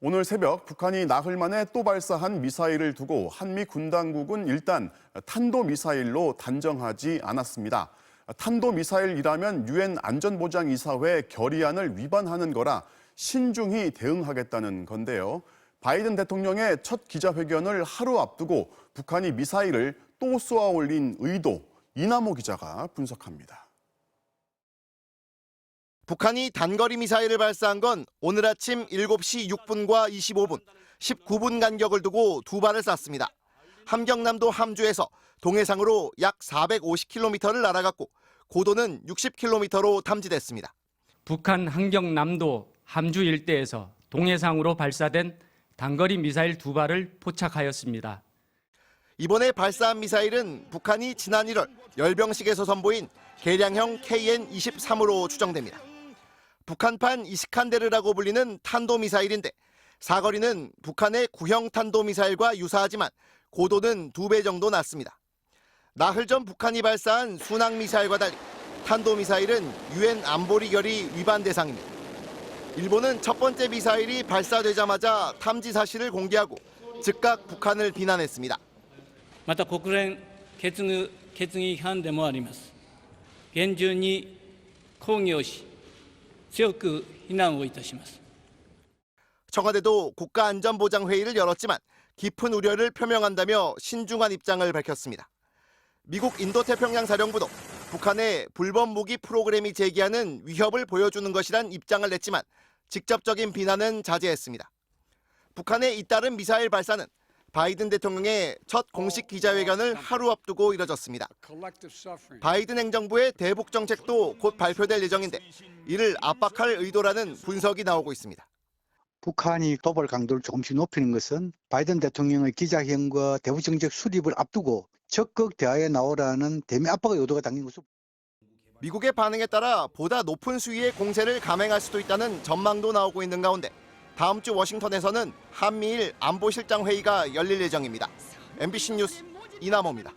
오늘 새벽 북한이 나흘 만에 또 발사한 미사일을 두고 한미 군 당국은 일단 탄도미사일로 단정하지 않았습니다. 탄도미사일이라면 유엔 안전보장이사회 결의안을 위반하는 거라 신중히 대응하겠다는 건데요. 바이든 대통령의 첫 기자회견을 하루 앞두고 북한이 미사일을 또 쏘아 올린 의도, 이남호 기자가 분석합니다. 북한이 단거리 미사일을 발사한 건 오늘 아침 7시 6분과 25분, 19분 간격을 두고 두 발을 쐈습니다. 함경남도 함주에서 동해상으로 약 450km를 날아갔고 고도는 60km로 탐지됐습니다. 북한 함경남도 함주 일대에서 동해상으로 발사된 단거리 미사일 두 발을 포착하였습니다. 이번에 발사한 미사일은 북한이 지난 1월 열병식에서 선보인 개량형 KN-23으로 추정됩니다. 북한판 이스칸데르라고 불리는 탄도미사일인데 사거리는 북한의 구형 탄도미사일과 유사하지만 고도는 2배 정도 낮습니다. 나흘 전 북한이 발사한 순항미사일과 달리 탄도미사일은 유엔 안보리 결의 위반 대상입니다. 일본은 첫 번째 미사일이 발사되자마자 탐지 사실을 공개하고 즉각 북한을 비난했습니다. また国連決議違反でもあります。厳重に抗議をし、強く非難をいたします。 청와대도 국가안전보장회의를 열었지만 깊은 우려를 표명한다며 신중한 입장을 밝혔습니다. 미국 인도태평양 사령부도 북한의 불법 무기 프로그램이 제기하는 위협을 보여주는 것이란 입장을 냈지만 직접적인 비난은 자제했습니다. 북한의 잇따른 미사일 발사는 바이든 대통령의 첫 공식 기자회견을 하루 앞두고 이뤄졌습니다. 바이든 행정부의 대북 정책도 곧 발표될 예정인데 이를 압박할 의도라는 분석이 나오고 있습니다. 북한이 도발 강도를 조금씩 높이는 것은 바이든 대통령의 기자회견과 대북 정책 수립을 앞두고 적극 대화에 나오라는 대미 압박의 의도가 담긴 것으로. 미국의 반응에 따라 보다 높은 수위의 공세를 감행할 수도 있다는 전망도 나오고 있는 가운데 다음 주 워싱턴에서는 한미일 안보실장 회의가 열릴 예정입니다. MBC 뉴스 이남호입니다.